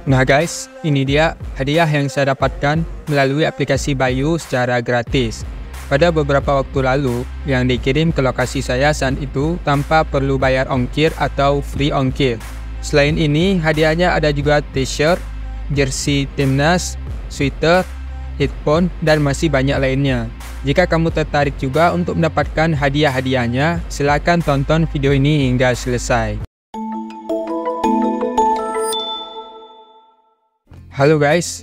Nah guys, ini dia hadiah yang saya dapatkan melalui aplikasi Bayu secara gratis. Pada beberapa waktu lalu, yang dikirim ke lokasi saya saat itu tanpa perlu bayar ongkir atau free ongkir. Selain ini, hadiahnya ada juga t-shirt, jersey timnas, sweater, headphone, dan masih banyak lainnya. Jika kamu tertarik juga untuk mendapatkan hadiah-hadiahnya, silakan tonton video ini hingga selesai. Halo guys,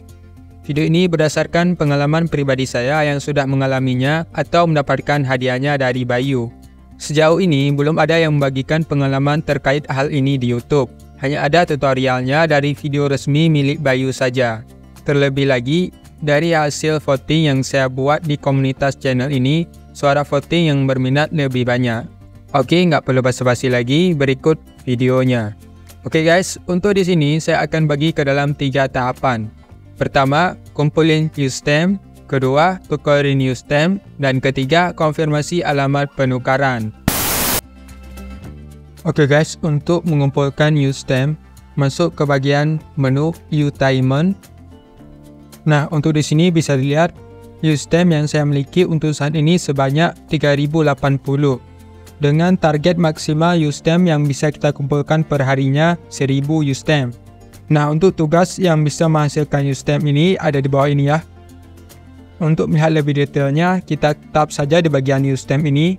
video ini berdasarkan pengalaman pribadi saya yang sudah mengalaminya atau mendapatkan hadiahnya dari Bayu. Sejauh ini belum ada yang membagikan pengalaman terkait hal ini di YouTube. Hanya ada tutorialnya dari video resmi milik Bayu saja. Terlebih lagi, dari hasil voting yang saya buat di komunitas channel ini, suara voting yang berminat lebih banyak. Oke, nggak perlu basa-basi lagi, berikut videonya. Oke guys, untuk di sini saya akan bagi ke dalam 3 tahapan. Pertama, kumpulin U-stamp, kedua, tukarin U-stamp, dan ketiga, konfirmasi alamat penukaran. Oke guys, untuk mengumpulkan U-stamp, masuk ke bagian menu U-Timer. Nah, untuk di sini bisa dilihat U-stamp yang saya miliki untuk saat ini sebanyak 3080. Dengan target maksimal U-stamp yang bisa kita kumpulkan per harinya 1000 U-stamp. Nah, untuk tugas yang bisa menghasilkan U-stamp ini ada di bawah ini ya. Untuk melihat lebih detailnya, kita tap saja di bagian U-stamp ini.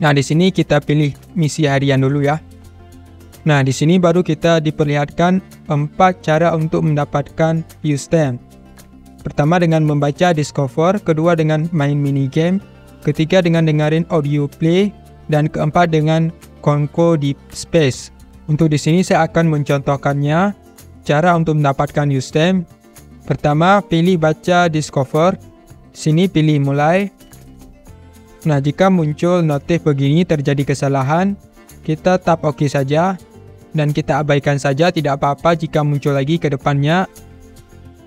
Nah, di sini kita pilih misi harian dulu ya. Nah, di sini baru kita diperlihatkan 4 cara untuk mendapatkan U-stamp. Pertama dengan membaca Discover, kedua dengan main mini game, ketiga dengan dengerin audio play, dan keempat dengan Konko Deep Space. Untuk di sini saya akan mencontohkannya cara untuk mendapatkan U-stamp. Pertama, pilih baca Discover. Sini pilih mulai. Nah, jika muncul notif begini terjadi kesalahan, kita tap OK saja dan kita abaikan saja, tidak apa-apa jika muncul lagi ke depannya.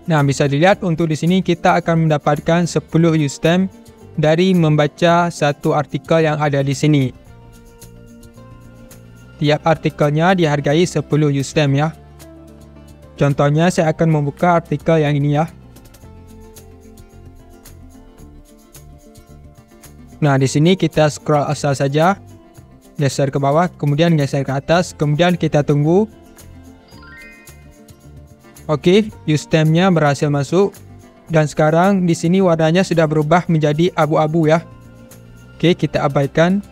Nah, bisa dilihat untuk di sini kita akan mendapatkan 10 U-stamp dari membaca satu artikel yang ada di sini. Tiap artikelnya dihargai 10 U-stamp ya. Contohnya saya akan membuka artikel yang ini ya. Nah, di sini kita scroll asal saja, geser ke bawah, kemudian geser ke atas, kemudian kita tunggu. Oke, U-stamp-nya berhasil masuk. Dan sekarang di sini warnanya sudah berubah menjadi abu-abu ya. Oke, kita abaikan.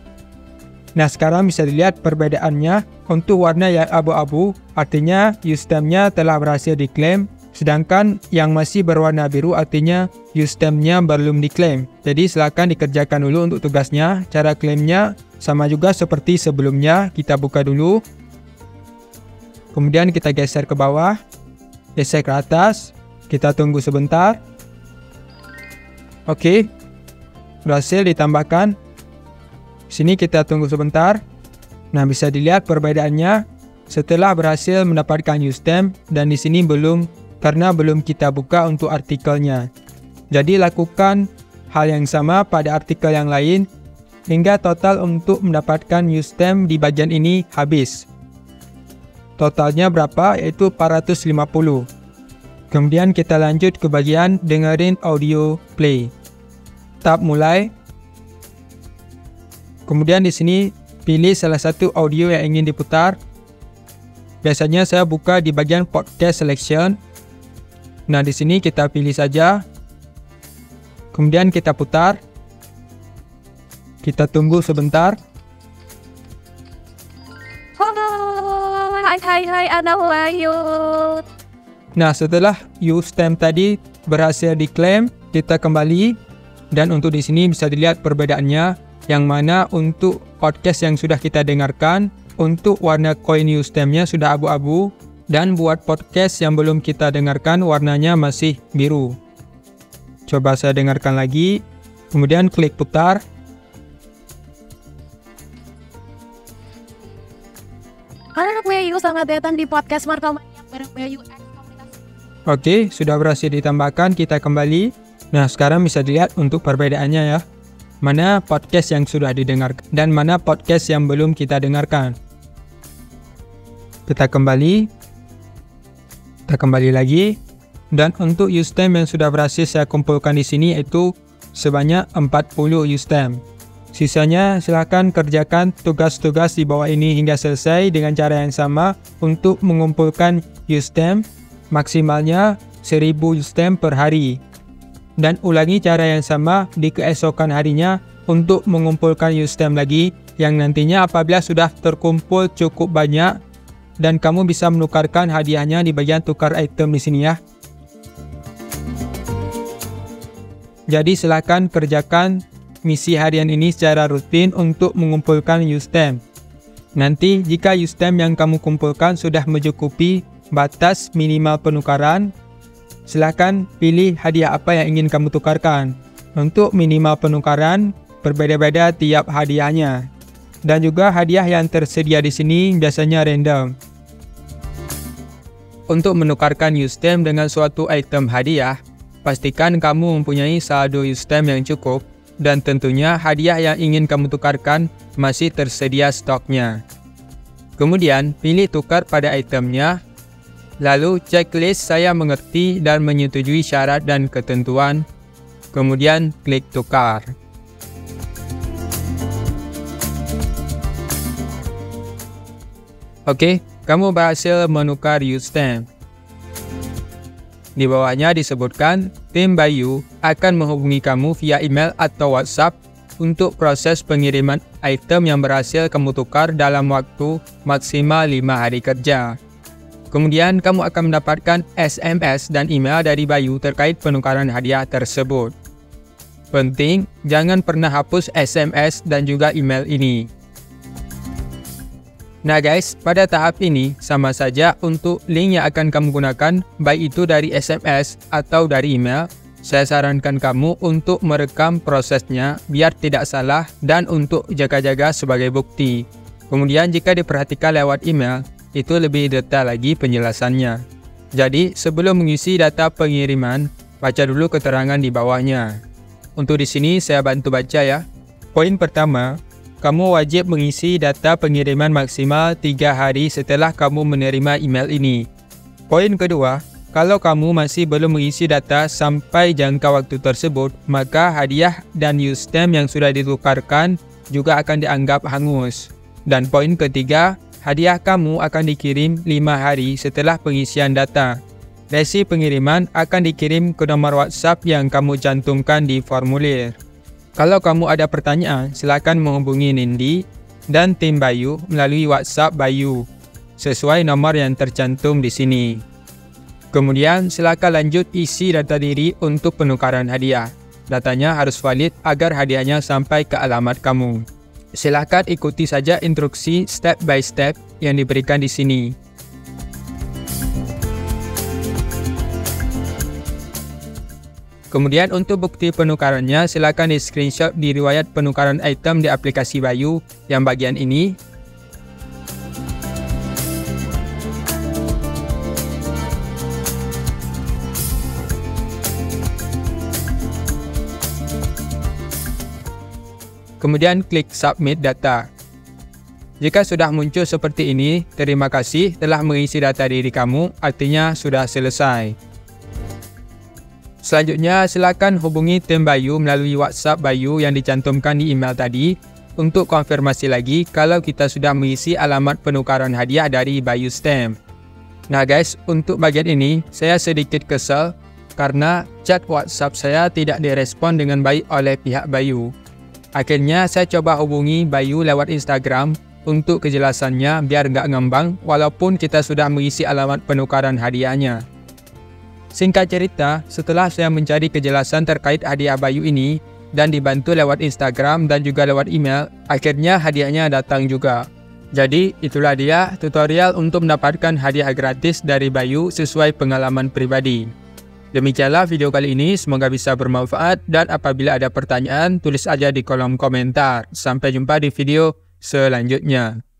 Nah, sekarang bisa dilihat perbedaannya. Untuk warna yang abu-abu, artinya U-stamp-nya telah berhasil diklaim. Sedangkan yang masih berwarna biru artinya U-stamp-nya belum diklaim. Jadi silakan dikerjakan dulu untuk tugasnya. Cara klaimnya sama juga seperti sebelumnya. Kita buka dulu. Kemudian kita geser ke bawah. Geser ke atas. Kita tunggu sebentar. Oke, berhasil ditambahkan. Sini kita tunggu sebentar. Nah, bisa dilihat perbedaannya setelah berhasil mendapatkan U-stamp, dan di sini belum, karena belum kita buka untuk artikelnya. Jadi lakukan hal yang sama pada artikel yang lain hingga total untuk mendapatkan U-stamp di bagian ini habis. Totalnya berapa? Yaitu 450. Kemudian kita lanjut ke bagian dengerin audio play. Tap mulai. Kemudian di sini pilih salah satu audio yang ingin diputar. Biasanya saya buka di bagian podcast selection. Nah, di sini kita pilih saja. Kemudian kita putar. Kita tunggu sebentar. Hai, anak Bayu. Nah, setelah U-stamp tadi berhasil diklaim, kita kembali. Dan untuk di sini bisa dilihat perbedaannya, yang mana untuk podcast yang sudah kita dengarkan, untuk warna koin U-stamp-nya sudah abu-abu, dan buat podcast yang belum kita dengarkan warnanya masih biru. Coba saya dengarkan lagi, kemudian klik putar. Anak Bayu, selamat datang di podcast Markamania bareng Bayu. Oke, sudah berhasil ditambahkan, kita kembali. Nah, sekarang bisa dilihat untuk perbedaannya ya. Mana podcast yang sudah didengarkan dan mana podcast yang belum kita dengarkan. Kita kembali. Kita kembali lagi. Dan untuk use stamp yang sudah berhasil saya kumpulkan di sini yaitu sebanyak 40 use stamp. Sisanya silakan kerjakan tugas-tugas di bawah ini hingga selesai dengan cara yang sama untuk mengumpulkan use stamp maksimalnya 1000 use stamp per hari. Dan ulangi cara yang sama di keesokan harinya untuk mengumpulkan use stamp lagi yang nantinya apabila sudah terkumpul cukup banyak dan kamu bisa menukarkan hadiahnya di bagian tukar item di sini ya. Jadi silakan kerjakan misi harian ini secara rutin untuk mengumpulkan use stamp. Nanti jika use stamp yang kamu kumpulkan sudah mencukupi batas minimal penukaran, silakan pilih hadiah apa yang ingin kamu tukarkan. Untuk minimal penukaran berbeda-beda tiap hadiahnya. Dan juga hadiah yang tersedia di sini biasanya random. Untuk menukarkan use stamp dengan suatu item hadiah, pastikan kamu mempunyai saldo use stamp yang cukup dan tentunya hadiah yang ingin kamu tukarkan masih tersedia stoknya. Kemudian, pilih tukar pada itemnya, lalu checklist saya mengerti dan menyetujui syarat dan ketentuan, kemudian klik tukar. Oke, kamu berhasil menukar use stamp. Di bawahnya disebutkan, tim Bayu akan menghubungi kamu via email atau WhatsApp untuk proses pengiriman item yang berhasil kamu tukar dalam waktu maksimal 5 hari kerja. Kemudian kamu akan mendapatkan SMS dan email dari Bayu terkait penukaran hadiah tersebut. Penting, jangan pernah hapus SMS dan juga email ini. Nah guys, pada tahap ini sama saja untuk link yang akan kamu gunakan, baik itu dari SMS atau dari email. Saya sarankan kamu untuk merekam prosesnya biar tidak salah dan untuk jaga-jaga sebagai bukti. Kemudian jika diperhatikan lewat email, itu lebih detail lagi penjelasannya. Jadi sebelum mengisi data pengiriman, baca dulu keterangan di bawahnya. Untuk di sini saya bantu baca ya. Poin pertama, kamu wajib mengisi data pengiriman maksimal 3 hari setelah kamu menerima email ini. Poin kedua, kalau kamu masih belum mengisi data sampai jangka waktu tersebut, maka hadiah dan use stamp yang sudah ditukarkan juga akan dianggap hangus. Dan poin ketiga, hadiah kamu akan dikirim 5 hari setelah pengisian data. Resi pengiriman akan dikirim ke nomor WhatsApp yang kamu cantumkan di formulir. Kalau kamu ada pertanyaan, silakan menghubungi Nindi dan tim Bayu melalui WhatsApp Bayu sesuai nomor yang tercantum di sini. Kemudian silakan lanjut isi data diri untuk penukaran hadiah. Datanya harus valid agar hadiahnya sampai ke alamat kamu. Silakan ikuti saja instruksi step by step yang diberikan di sini. Kemudian untuk bukti penukarannya, silakan di screenshot di riwayat penukaran item di aplikasi Bayu yang bagian ini. Kemudian klik submit data. Jika sudah muncul seperti ini, terima kasih telah mengisi data diri kamu, artinya sudah selesai. Selanjutnya, silakan hubungi tim Bayu melalui WhatsApp Bayu yang dicantumkan di email tadi untuk konfirmasi lagi kalau kita sudah mengisi alamat penukaran hadiah dari Bayu Stamp. Nah guys, untuk bagian ini saya sedikit kesal karena chat WhatsApp saya tidak direspon dengan baik oleh pihak Bayu. Akhirnya saya coba hubungi Bayu lewat Instagram untuk kejelasannya biar nggak ngambang walaupun kita sudah mengisi alamat penukaran hadiahnya. Singkat cerita, setelah saya mencari kejelasan terkait hadiah Bayu ini dan dibantu lewat Instagram dan juga lewat email, akhirnya hadiahnya datang juga. Jadi, itulah dia tutorial untuk mendapatkan hadiah gratis dari Bayu sesuai pengalaman pribadi. Demikianlah video kali ini, semoga bisa bermanfaat dan apabila ada pertanyaan, tulis aja di kolom komentar. Sampai jumpa di video selanjutnya.